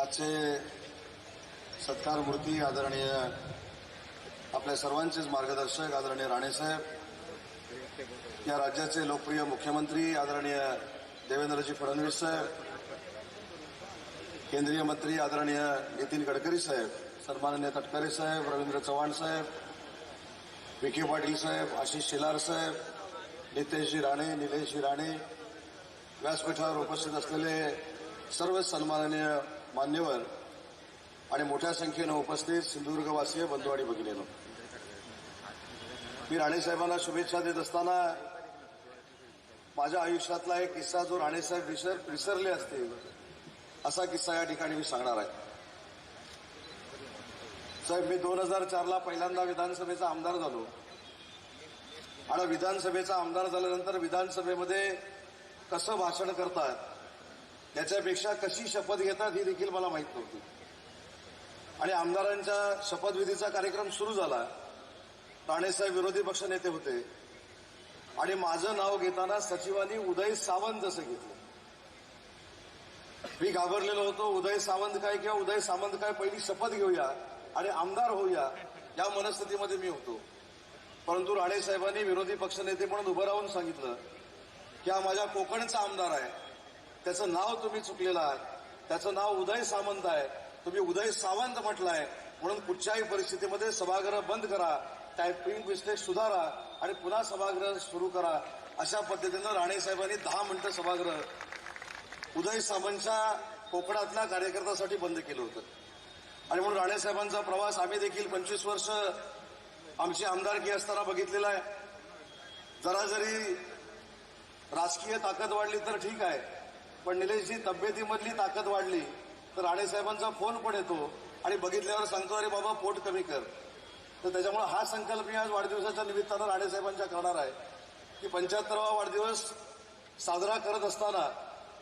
आजचे सत्कार मूर्ती आदरणीय आपल्या सर्वांचेच मार्गदर्शक आदरणीय राणेसाहेब, या राज्याचे लोकप्रिय मुख्यमंत्री आदरणीय देवेंद्रजी फडणवीस साहेब, केंद्रीय मंत्री आदरणीय नितीन गडकरी साहेब, सन्माननीय तटकरे साहेब, रवींद्र चव्हाण साहेब, विखे पाटील साहेब, आशिष शेलार साहेब, नितेशजी राणे, निलेशजी राणे, व्यासपीठावर उपस्थित असलेले सर्व सन्माननीय मान्यवर आणि मोठ्या संख्येनं उपस्थित सिंधुदुर्गवासीय बंधू आणि भगिनींनो, मी राणेसाहेबांना शुभेच्छा देत असताना माझ्या आयुष्यातला एक किस्सा जो राणेसाहेब विसरले असतील असा किस्सा या ठिकाणी मी सांगणार आहे. साहेब, मी 2004ला पहिल्यांदा विधानसभेचा आमदार झालो आणि विधानसभेचा आमदार झाल्यानंतर विधानसभेमध्ये कसं भाषण करतात त्याच्यापेक्षा कशी शपथ घेतात ही देखील मला माहीत नव्हती. आणि आमदारांच्या शपथविधीचा कार्यक्रम सुरू झाला. राणेसाहेब विरोधी पक्ष नेते होते आणि माझं नाव घेताना सचिवांनी उदय सावंत असं घेतलं. मी घाबरलेलो होतो. उदय सावंत काय किंवा उदय सामंत काय, पहिली शपथ घेऊया आणि आमदार होऊया या मनस्थितीमध्ये मी होतो. परंतु राणेसाहेबांनी विरोधी पक्षनेते म्हणून उभं राहून सांगितलं की हा माझ्या कोकणचा आमदार आहे, त्याचं नाव तुम्ही चुकलेलं आहात, त्याचं नाव उदय सामंत आहे, तुम्ही उदय सावंत म्हटलंय, म्हणून कुठच्याही परिस्थितीमध्ये सभागृह बंद करा, टायपिंग मिस्टेक सुधारा आणि पुन्हा सभागृह सुरू करा. अशा पद्धतीनं राणेसाहेबांनी 10 मिनिटं सभागृह उदय सामंतच्या कोकणातल्या कार्यकर्त्यासाठी बंद केलं होतं. आणि म्हणून राणेसाहेबांचा प्रवास आम्ही देखील 25 वर्ष आमची आमदारकी असताना बघितलेला आहे. जरा जरी राजकीय ताकद वाढली तर ठीक आहे, पण निलेशजी तब्येतीमधली ताकद वाढली तर राणेसाहेबांचा फोन पण येतो आणि बघितल्यावर सांगतो, अरे बाबा पोट कमी कर. तर त्याच्यामुळे हा संकल्प मी आज वाढदिवसाच्या निमित्तानं राणेसाहेबांच्या करणार आहे की 75वा वाढदिवस साजरा करत असताना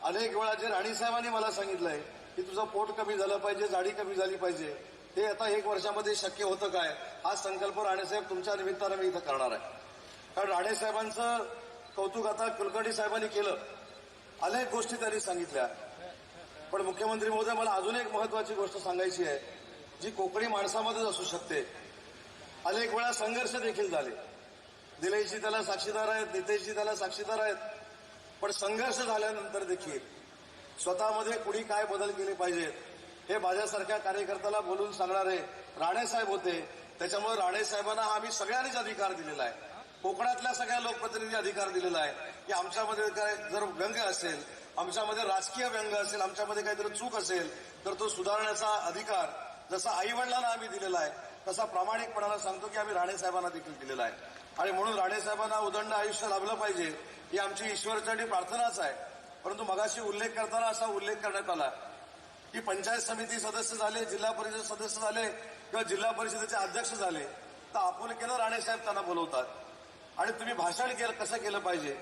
अनेक वेळा जे राणेसाहेबांनी मला सांगितलंय की तुझं पोट कमी झालं पाहिजे, जाडी कमी झाली पाहिजे, ते आता 1 वर्षामध्ये शक्य होतं काय, हा संकल्प राणेसाहेब तुमच्या निमित्तानं मी इथं करणार आहे. कारण राणेसाहेबांचं कौतुक आता कुलकर्णी साहेबांनी केलं, अनेक गोष्टी त्यांनी सांगितल्या. पण मुख्यमंत्री महोदय, मला अजून एक महत्वाची गोष्ट सांगायची आहे जी कोकणी माणसामध्येच असू शकते. अनेक वेळा संघर्ष देखील झाले. निलेशजी त्याला साक्षीदार आहेत, नितेशजी त्याला साक्षीदार आहेत. पण संघर्ष झाल्यानंतर देखील स्वतःमध्ये कुणी काय बदल केले पाहिजेत हे माझ्यासारख्या कार्यकर्त्याला बोलून सांगणारे राणेसाहेब होते. त्याच्यामुळे राणेसाहेबांना आम्ही सगळ्यांनीच अधिकार दिलेला आहे, कोकणातल्या सगळ्या लोकप्रतिनिधी अधिकार दिलेला आहे की आमच्यामध्ये काय जर व्यंग असेल, आमच्यामध्ये राजकीय व्यंग असेल, आमच्यामध्ये काहीतरी चूक असेल तर तो सुधारण्याचा अधिकार जसा आईवडिलांना आम्ही दिलेला आहे तसा प्रामाणिकपणानं सांगतो की आम्ही राणेसाहेबांना देखील दिलेला आहे. आणि म्हणून राणेसाहेबांना उदंड आयुष्य लाभलं पाहिजे ही आमची ईश्वरचरणी प्रार्थनाच आहे. परंतु मगाशी उल्लेख करताना असा उल्लेख करण्यात आला की पंचायत समिती सदस्य झाले, जिल्हा परिषद सदस्य झाले किंवा जिल्हा परिषदेचे अध्यक्ष झाले तर आपुलकीनं राणेसाहेब त्यांना बोलवतात. आणि तुम्ही भाषण कसं केलं पाहिजे,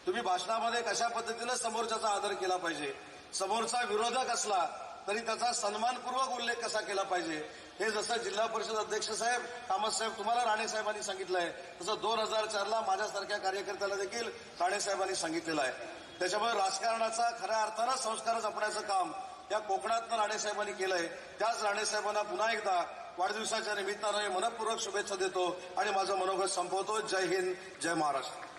तुम्ही भाषणामध्ये कशा पद्धतीनं समोरच्याचा आदर केला पाहिजे, समोरचा विरोधक असला तरी त्याचा सन्मानपूर्वक उल्लेख कसा केला पाहिजे, हे जसं जिल्हा परिषद अध्यक्ष साहेब कामत साहेब तुम्हाला राणेसाहेबांनी सांगितलंय तसं 2004ला माझ्यासारख्या कार्यकर्त्याला देखील राणेसाहेबांनी सांगितलेलं आहे. त्याच्यामुळे राजकारणाचा खऱ्या अर्थानं संस्कार जपण्याचं काम या कोकणातनं राणेसाहेबांनी केलंय. त्याच राणेसाहेबांना पुन्हा एकदा वाढदिवसाच्या निमित्तानं मनपूर्वक शुभेच्छा देतो आणि माझं मनोगत संपवतो. जय हिंद, जय महाराष्ट्र.